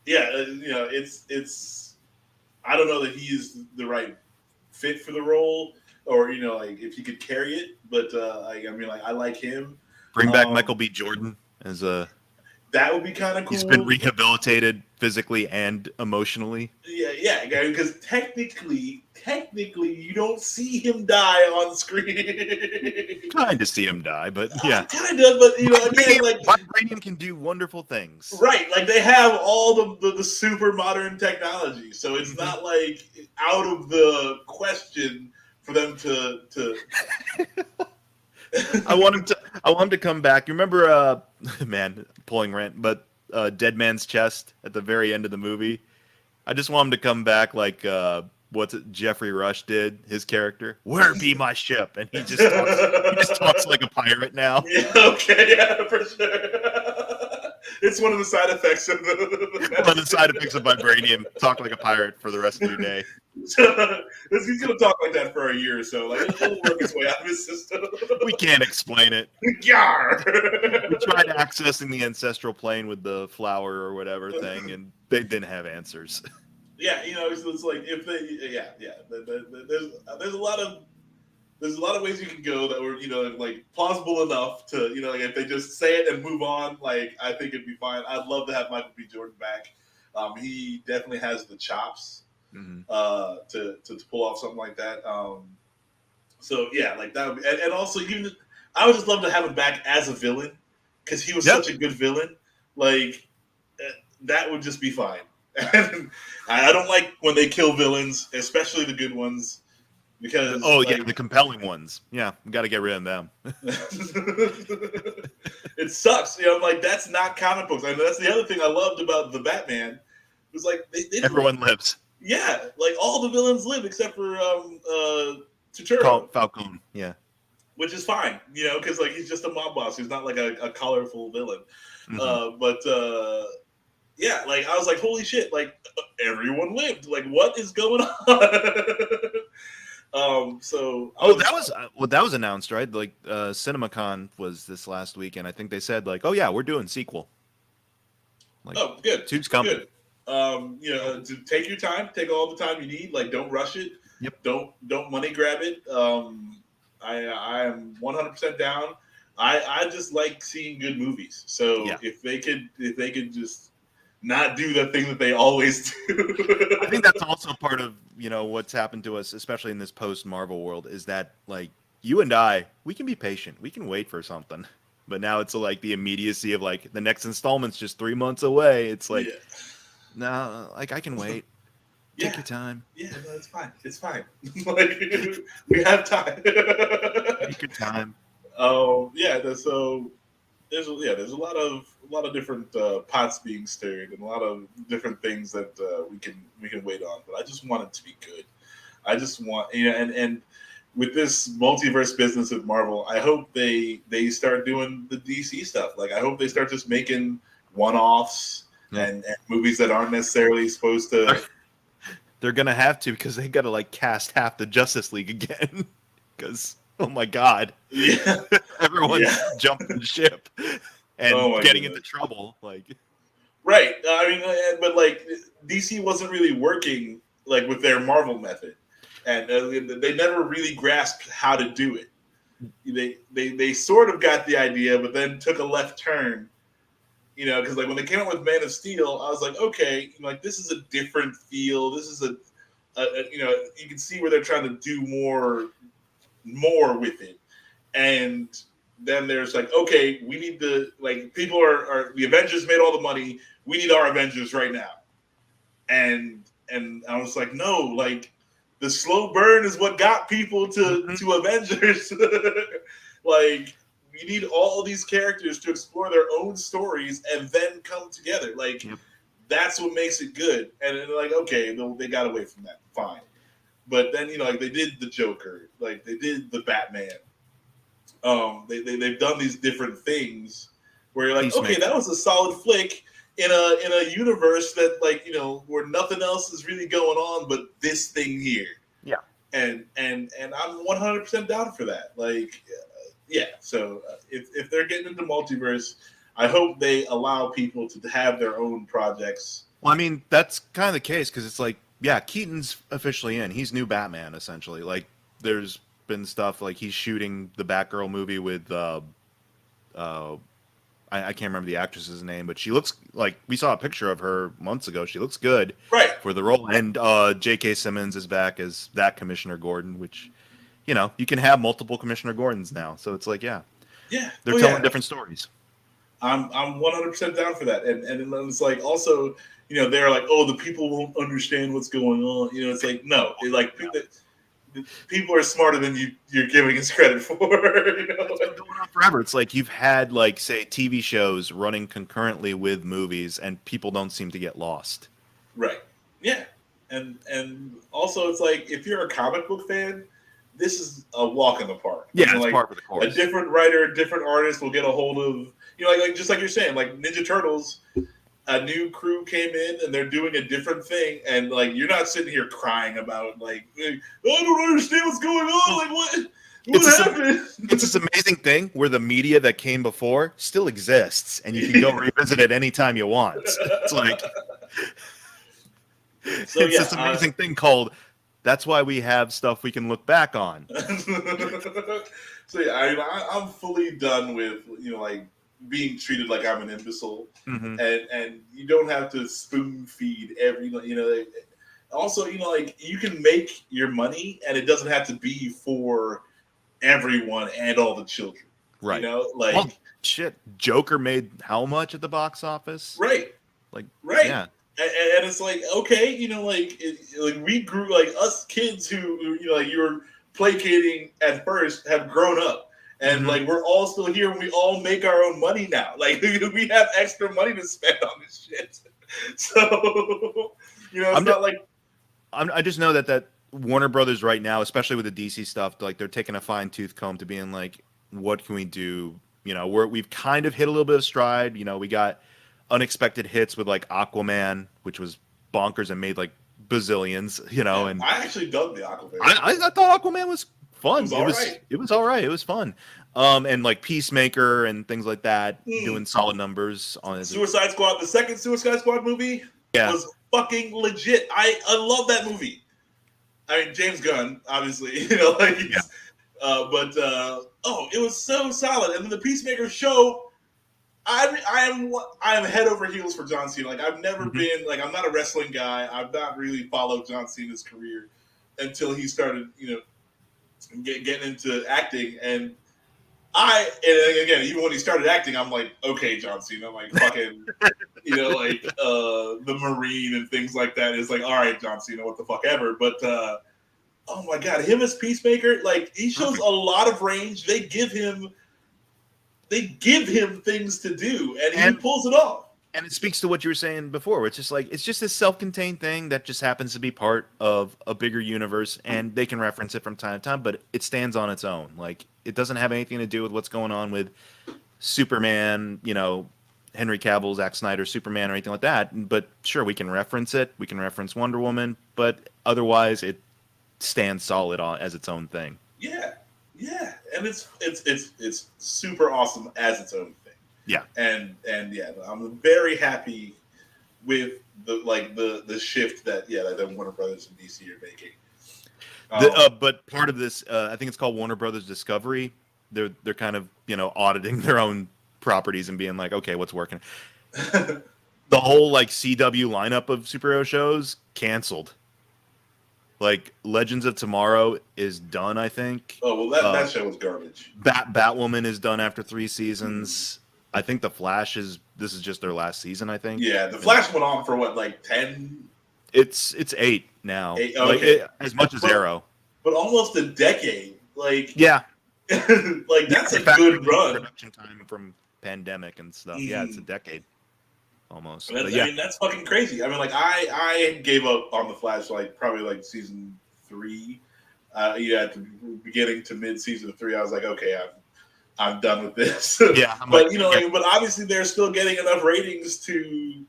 Yeah, you know, it's. I don't know that he's the right fit for the role, or you know, like if he could carry it. But I mean, like I like him. Bring back Michael B. Jordan as a. That would be kind of cool. He's been rehabilitated physically and emotionally. Yeah, because technically, you don't see him die on screen. Kind of see him die, but yeah, kind of. But you know, again, like vibranium can do wonderful things, right? Like they have all the super modern technology, so it's not like out of the question for them to. I want him to come back. You remember, man, pulling rent, but Dead Man's Chest at the very end of the movie. I just want him to come back like what's it? Jeffrey Rush did his character. Where be my ship? And he just talks like a pirate now. Yeah, okay, yeah, for sure. It's one of the side effects of one of the side effects of vibranium. Talk like a pirate for the rest of your day. He's gonna talk like that for a year or so. Like it'll work its way out of his system. We can't explain it. Yar! We tried accessing the ancestral plane with the flower or whatever thing, and they didn't have answers. Yeah, you know, it's like if they, yeah. There's a lot of ways you can go that were, you know, like plausible enough to, you know, like if they just say it and move on, like I think it'd be fine. I'd love to have Michael B. Jordan back. He definitely has the chops to pull off something like that. So yeah, like that would be, and also even I would just love to have him back as a villain because he was such a good villain. Like that would just be fine. I don't like when they kill villains, especially the good ones. Because the compelling ones. Yeah, we got to get rid of them. It sucks. You know, like that's not comic books. I mean, that's the other thing I loved about the Batman. It was like they everyone lives. Yeah, like all the villains live except for Turturro. Falcone. Yeah, which is fine. You know, because like he's just a mob boss. He's not like a colorful villain. Yeah, like I was like, holy shit! Like everyone lived. Like what is going on? That was announced, right? Like CinemaCon was this last week, and I think they said like, oh yeah, we're doing sequel. Like, oh, good. Tube's coming. Good. You know, to take your time, take all the time you need. Like, don't rush it. Yep. Don't money grab it. I am 100% down. I just like seeing good movies. So if they could just not do the thing that they always do. I think that's also part of, you know, what's happened to us, especially in this post-Marvel world, is that, like, you and I, we can be patient. We can wait for something. But now it's, like, the immediacy of, like, the next installment's just 3 months away. It's like, no, like, I can wait. Take your time. Yeah, no, it's fine. It's fine. Like, we have time. Take your time. So there's a lot of different pots being stirred and a lot of different things that we can wait on. But I just want it to be good. I just want, you know, and with this multiverse business of Marvel, I hope they start doing the DC stuff. Like I hope they start just making one-offs and movies that aren't necessarily supposed to. They're gonna have to because they gotta like cast half the Justice League again. Because oh my god, everyone's jumping ship and getting into trouble. Like, right? I mean, but like DC wasn't really working like with their Marvel method, and they never really grasped how to do it. They sort of got the idea, but then took a left turn. Because like when they came out with Man of Steel, I was like, okay, like this is a different feel. This is a you can see where they're trying to do more with it. And then there's like, okay, we need the people are the Avengers made all the money. We need our Avengers right now. And I was like, no, like the slow burn is what got people to Avengers. Like we need all these characters to explore their own stories and then come together. Like that's what makes it good. And then like, okay, they got away from that. Fine. But then, like they did the Joker, like they did the Batman. They've done these different things where you're like, okay, that was a solid flick in a universe that where nothing else is really going on but this thing here. Yeah. And I'm 100% down for that. Like, yeah. So if they're getting into multiverse, I hope they allow people to have their own projects. Well, I mean, that's kind of the case because it's like, yeah, Keaton's officially in. He's new Batman, essentially. Like, there's been stuff like he's shooting the Batgirl movie with I can't remember the actress's name, but she looks like we saw a picture of her months ago. She looks good for the role. And J.K. Simmons is back as that Commissioner Gordon, which, you can have multiple Commissioner Gordons now. So it's like, they're telling different stories. I'm 100% down for that. And it's like also, they're like, oh, the people won't understand what's going on. It's like, no, people are smarter than you're giving us credit for. It's been going on forever. It's like you've had say TV shows running concurrently with movies, and people don't seem to get lost. Right. Yeah. And also it's like if you're a comic book fan, this is a walk in the park. Yeah, it's par for the course. A different writer, a different artist will get a hold of like just like you're saying, like Ninja Turtles. A new crew came in and they're doing a different thing, and like you're not sitting here crying about I don't understand what's going on. Like what happened? It's this amazing thing where the media that came before still exists, and you can go revisit it anytime you want. It's like this amazing thing called. That's why we have stuff we can look back on. So yeah, I'm fully done with being treated like I'm an imbecile, and you don't have to spoon feed every also you can make your money and it doesn't have to be for everyone and all the children, right? Well, shit, Joker made how much at the box office? Right. Yeah. And it's like, okay, we grew, us kids who you were placating at first have grown up. And we're all still here and we all make our own money now. Like we have extra money to spend on this shit. So it's not like I just know that Warner Brothers right now, especially with the DC stuff, like they're taking a fine tooth comb to being like, what can we do? We've kind of hit a little bit of stride. We got unexpected hits with like Aquaman, which was bonkers and made like bazillions. And I actually dug the Aquaman. I thought Aquaman was fun. It was all right. It was fun. And like Peacemaker and things like that, doing solid numbers on Suicide Squad. The second Suicide Squad movie was fucking legit. I love that movie. I mean, James Gunn, obviously, but it was so solid. And then the Peacemaker show, I am head over heels for John Cena. Like I've never been I'm not a wrestling guy. I've not really followed John Cena's career until he started, getting into acting. And again, even when he started acting, I'm like, okay, John Cena, like fucking, the Marine and things like that is like, all right, John Cena, what the fuck ever. But oh my god, him as Peacemaker, like he shows a lot of range. They give him things to do, and he pulls it off. And it speaks to what you were saying before. It's just this self-contained thing that just happens to be part of a bigger universe, and they can reference it from time to time, but it stands on its own. Like it doesn't have anything to do with what's going on with Superman, Henry Cavill, Zack Snyder, Superman, or anything like that. But sure, we can reference it. We can reference Wonder Woman, but otherwise, it stands solid as its own thing. Yeah, and it's super awesome as its own thing. Yeah, and yeah, I'm very happy with the shift that Warner Brothers and DC are making. But part of this, I think it's called Warner Brothers Discovery. They're kind of auditing their own properties and being like, okay, what's working? The whole like CW lineup of superhero shows canceled. Like Legends of Tomorrow is done, I think. Oh well, that show was garbage. Batwoman is done after 3 seasons. I think The Flash this is just their last season, I think. Yeah, The Flash went on for what, like 10? It's 8 now. 8? Okay. As much as Arrow. But almost a decade. Like yeah. like that's a good run. Production time from pandemic and stuff. Yeah, it's a decade. Almost. I mean, that's fucking crazy. I mean, like I gave up on The Flash probably like season 3. At the beginning to mid season 3, I was like, okay, I'm done with this. Yeah, but but obviously they're still getting enough ratings to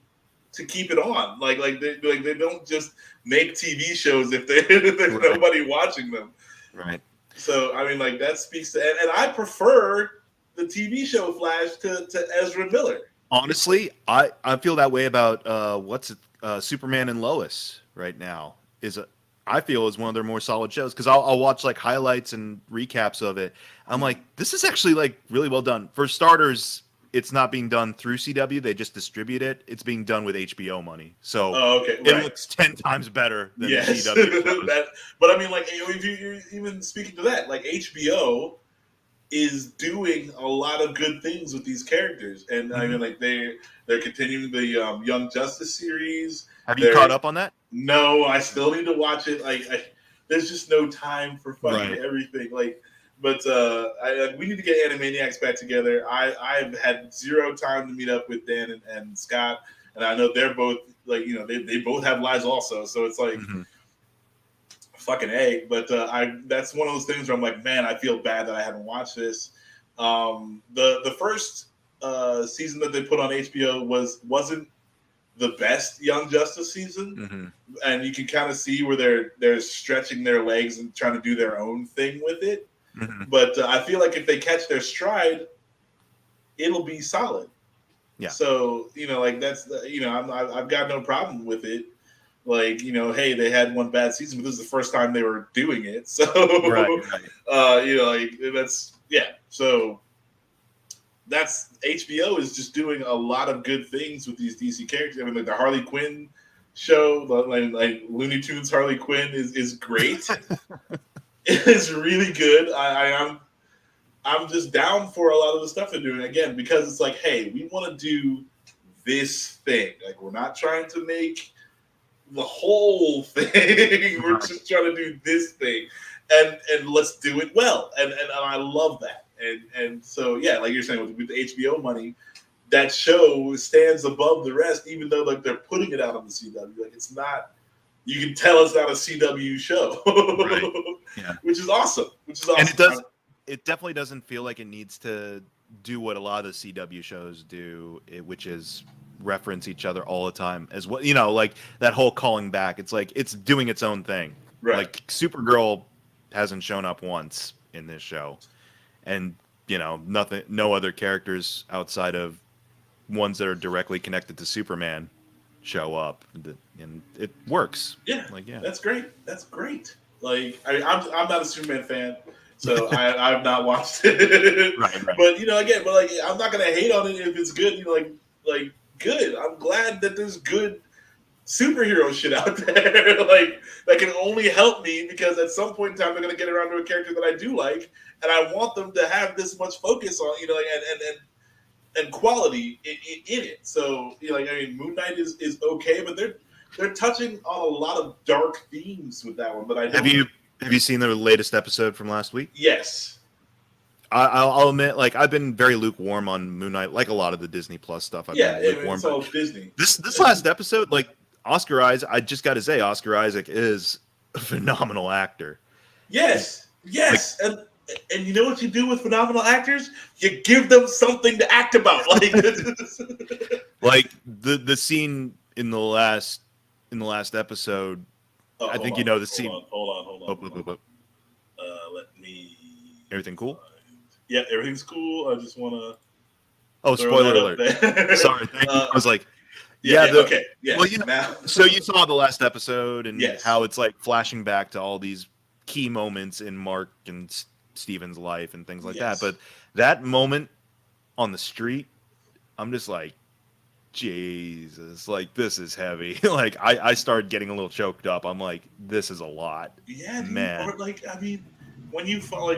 keep it on. Like they don't just make TV shows if there's right. nobody watching them. Right. So I mean, like that speaks to, and I prefer the TV show Flash to Ezra Miller. Honestly, I feel that way about Superman and Lois right now. I feel is one of their more solid shows because I'll watch like highlights and recaps of it. I'm like, this is actually like really well done. For starters, it's not being done through CW; they just distribute it. It's being done with HBO money, so right. It looks 10 times better than CW. But I mean, like, if you're even speaking to that, like HBO is doing a lot of good things with these characters, and I mean, like they're continuing the Young Justice series. Have you caught up on that? No, I still need to watch it. There's just no time for fucking everything. But we need to get Animaniacs back together. I've had zero time to meet up with Dan and Scott, and I know they're both they both have lives also. So it's like fucking A. But that's one of those things where I'm like, man, I feel bad that I haven't watched this. The first season that they put on HBO wasn't the best Young Justice season, and you can kind of see where they're stretching their legs and trying to do their own thing with it. But I feel like if they catch their stride, it'll be solid. Yeah. So that's I've got no problem with it. Hey, they had one bad season, but this is the first time they were doing it. So So that's HBO is just doing a lot of good things with these DC characters. I mean, like the Harley Quinn show, like Looney Tunes Harley Quinn is great. It's really good. I'm just down for a lot of the stuff they're doing again because it's like, hey, we want to do this thing. Like we're not trying to make the whole thing. We're just trying to do this thing, and let's do it well. And I love that. And so like you're saying with the HBO money, that show stands above the rest, even though like they're putting it out on the CW. Like it's not. You can tell it's not a CW show, right. Yeah. which is awesome. And it definitely doesn't feel like it needs to do what a lot of the CW shows do, which is reference each other all the time as well. Like that whole calling back. It's like it's doing its own thing. Right. Like Supergirl hasn't shown up once in this show, and nothing, no other characters outside of ones that are directly connected to Superman show up, and it works. Yeah, that's great. Like I'm not a Superman fan, so I've not watched it. Right. But I'm not gonna hate on it if it's good. Like good. I'm glad that there's good superhero shit out there. Like that can only help me because at some point in time they're gonna get around to a character that I do like, and I want them to have this much focus on and quality in it. So Moon Knight is okay, but they're touching on a lot of dark themes with that one. But I don't. Have you seen the latest episode from last week? Yes. I'll admit, like I've been very lukewarm on Moon Knight, like a lot of the Disney Plus stuff. I've been lukewarm. It's all Disney. This last episode, like Oscar Isaac, I just got to say, Oscar Isaac is a phenomenal actor. Yes, and you know what you do with phenomenal actors? You give them something to act about. Like the scene in the last episode. I think the scene. Hold on. Let me. Everything cool? Yeah, everything's cool. I just want to. Oh, spoiler alert! Sorry, thank you. I was like, Yeah. Yeah. Okay. Yeah. Well, Now. so you saw the last episode and Yes. how it's like flashing back to all these key moments in Mark and Steven's life and things like that. Yes. But that moment on the street, I'm just like, Jesus, like this is heavy. Like I started getting a little choked up. I'm like, this is a lot, Yeah, dude. man. Or like, I mean, when you follow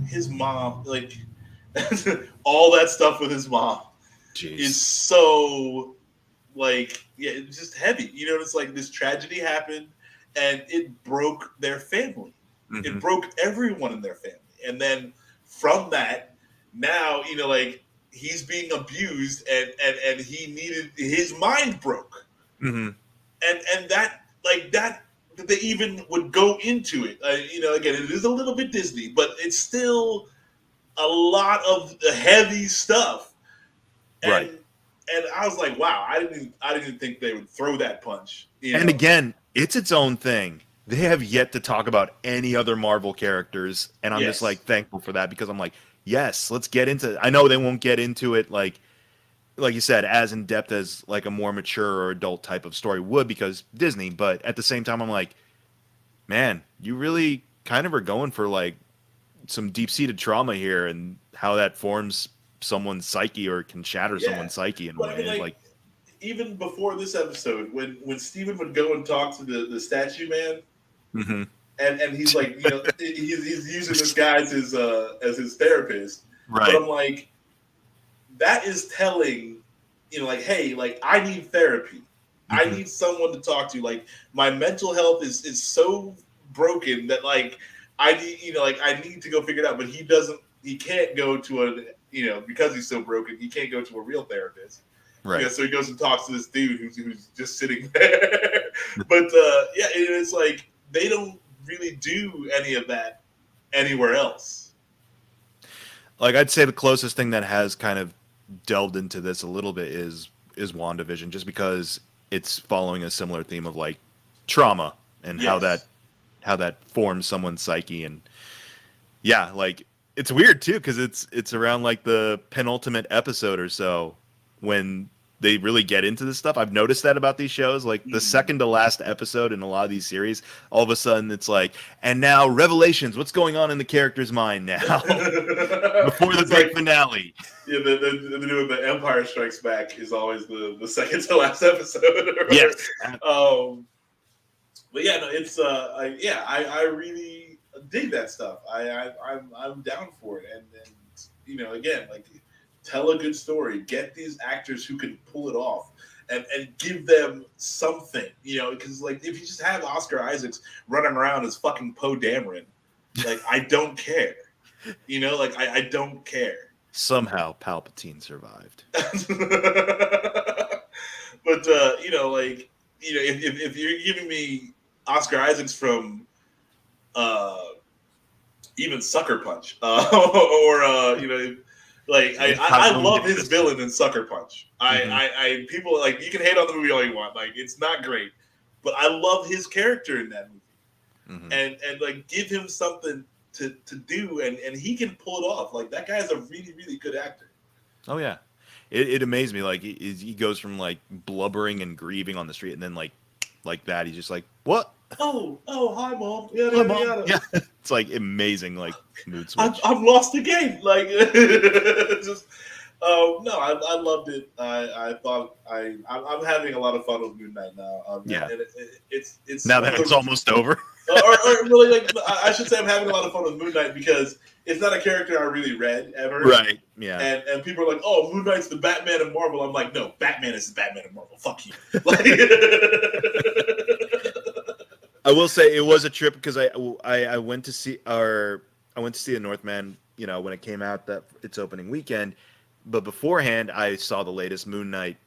his mom, like all that stuff with his mom is Jeez. so like, yeah, it's just heavy. You know, it's like this tragedy happened and it broke their family. It Hmm. broke everyone in their family. And then from that, now, you know, like he's being abused and he needed his mind broke. Hmm. And that like that they even would go into it. You know, again, it is a little bit Disney, but it's still a lot of the heavy stuff. Right. And I was like, wow, I didn't think they would throw that punch. You And know, again, it's its own thing. They have yet to talk about any other Marvel characters, and I'm just like yes, thankful for that because I'm like, yes, let's get into. I know they won't get into it like you said, as in depth as like a more mature or adult type of story would because Disney. But at the same time, I'm like, man, you really kind of are going for like some deep seated trauma here and how that forms someone's psyche or can shatter yeah. someone's psyche in a But I way. mean, It's like like, even before this episode, when Steven would go and talk to the statue man, hmm and he's like, you know, he's using this guy as his therapist, but right. I'm like, that is telling, you know, like, hey, like I need therapy. I Hmm. need someone to talk to. Like my mental health is so broken that like I need, you know, like I need to go figure it out. But he doesn't. He can't go to a, you know, because he's so broken. He can't go to a real therapist. You know, Right. so he goes and talks to this dude who's just sitting there. But yeah, it's like they don't really do any of that anywhere else. Like I'd say the closest thing that has kind of delved into this a little bit is WandaVision, just because it's following a similar theme of like trauma and Yes. how that forms someone's psyche. And yeah, like it's weird too because it's around like the penultimate episode or so when they really get into this stuff. I've noticed that about these shows, like the Mm. second to last episode in a lot of these series, all of a sudden it's like, and now revelations, what's going on in the character's mind now before the It's big like, finale. yeah, the doing the Empire Strikes Back is always the second to last episode. Yes. But yeah, no, it's I really dig that stuff. I'm down for it, and you know, again, like tell a good story, get these actors who can pull it off, and give them something, you know, because like if you just have Oscar Isaacs running around as fucking Poe Dameron, like I don't care, you know, like I don't care. Somehow Palpatine survived. But you know, like you know, if you're giving me Oscar Isaacs from uh, even Sucker Punch, or you know, like I love his villain in Sucker Punch. Mhm. I people like you can hate on the movie all you want, like it's not great, but I love his character in that movie, Mhm. and like give him something to do, and he can pull it off. Like that guy's a really good actor. Oh yeah, it amazed me. Like he goes from like blubbering and grieving on the street, and then like that, he's just like, "What? Oh, hi, mom. Yada Hi, yada mom." yada. Yeah, it's like amazing, like mood switch. I've lost again. Like, just no, I loved it. I thought I'm having a lot of fun with Moon Knight now. Yeah. And it's Now one that of it's the almost over. or really like I should say I'm having a lot of fun with Moon Knight because it's not a character I really read ever. Right. Yeah. And people are like, oh, Moon Knight's the Batman of Marvel. I'm like, no, Batman is the Batman of Marvel. Fuck you. Like, I will say it was a trip because I went to see the Northman, you know, when it came out that its opening weekend, but beforehand I saw the latest Moon Knight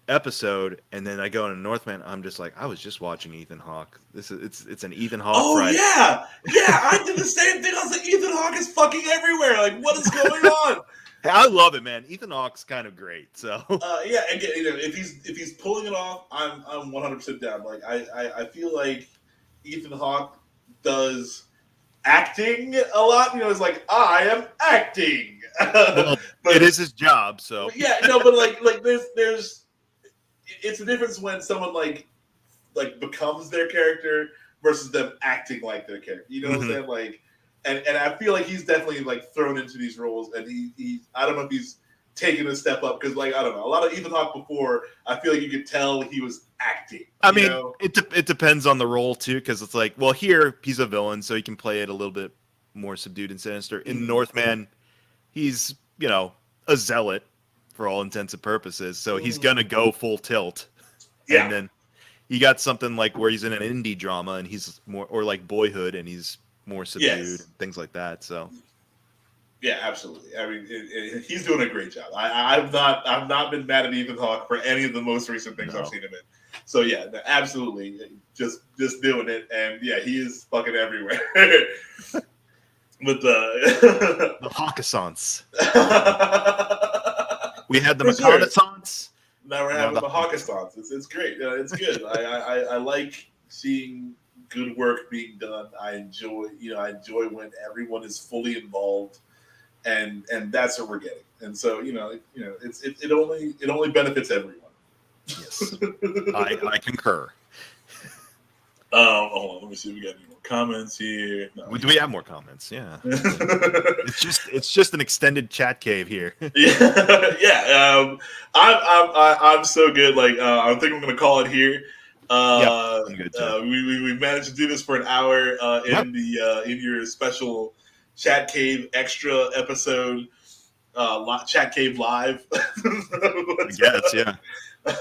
episode, and then I go into Northman. I'm just like, I was just watching Ethan Hawke. It's an Ethan Hawke oh Friday. yeah, I did the same thing. I was like, Ethan Hawke is fucking everywhere. Like, what is going on? Hey, I love it, man. Ethan Hawke's kind of great. So Yeah, again, you know, if he's pulling it off, I'm 100% down. Like, I feel like Ethan Hawke does acting a lot. You know, it's like I am acting, well, but it is his job. So yeah, no, but like there's it's the difference when someone like becomes their character versus them acting like their character. You know what I'm saying? Like, and I feel like he's definitely like thrown into these roles, and he I don't know if he's taken a step up because, like, I don't know, a lot of Ethan Hawke before, I feel like you could tell he was acting. I mean, it depends on the role too, because it's like, well, here he's a villain, so he can play it a little bit more subdued and sinister. In Northman, he's a zealot for all intents and purposes, so he's gonna go full tilt. Yeah. And then you got something like where he's in an indie drama and he's more, or like Boyhood, and he's more subdued and things like that. So yeah, absolutely. I mean, he's doing a great job. I've not been mad at Ethan Hawke for any of the most recent things I've seen him in. So yeah, absolutely, just doing it, and yeah, he is fucking everywhere. But the Hawkassance. We had the For sure. McConaissance. Now we're having the Hawkassance. It's great. It's good. I like seeing good work being done. I enjoy when everyone is fully involved, and that's what we're getting. And so it only benefits everyone. Yes, I concur. Hold on, let me see if we got any more comments here. No. Do we have more comments? Yeah. it's just an extended chat cave here. Yeah. I'm so good. Like, I think I'm gonna call it here. I'm good too. We managed to do this for an hour in your special chat cave extra episode, chat cave live. I guess, yeah.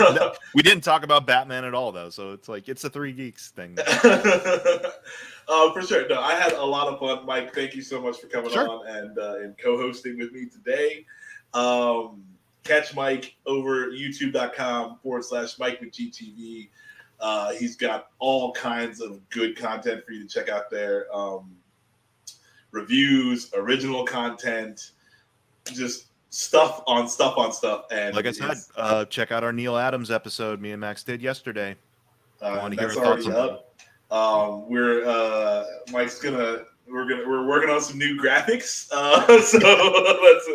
No, we didn't talk about Batman at all, though, so it's like it's a Three Geeks thing. For sure. No, I had a lot of fun, Mike. Thank you so much for coming on and co-hosting with me today. Catch Mike over youtube.com/MikeWithGTV. He's got all kinds of good content for you to check out there. Reviews, original content, just stuff on stuff. And like I said, check out our Neal Adams episode me and Max did yesterday. I want to hear that's your thoughts already up. We're working on some new graphics. So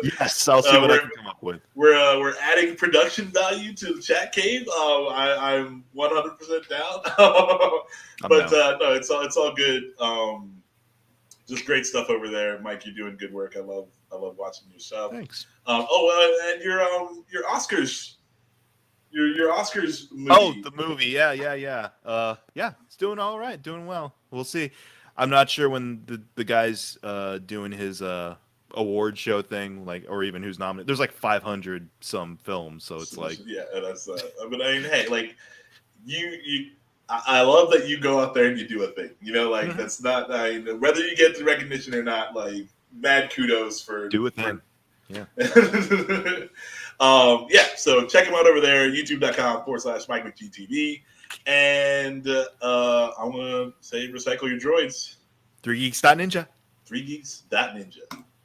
yes, I'll see what I can come up with. We're adding production value to the chat cave. I'm 100% down. But no, it's all good. Just great stuff over there, Mike. You're doing good work. I love watching your stuff. Thanks. And your Oscars. Your Oscars movie. Oh, the movie. Yeah. It's doing all right. Doing well. We'll see. I'm not sure when the guy's doing his award show thing, like, or even who's nominated. There's like 500 some films, so it's like that's. I mean, hey, like I love that you go out there and you do a thing. That's not whether you get the recognition or not. Like, mad kudos for do a thing. Yeah. So check him out over there, youtube.com/MikeWithGTV. And I'm going to say recycle your droids. 3geeks.ninja. 3geeks.ninja.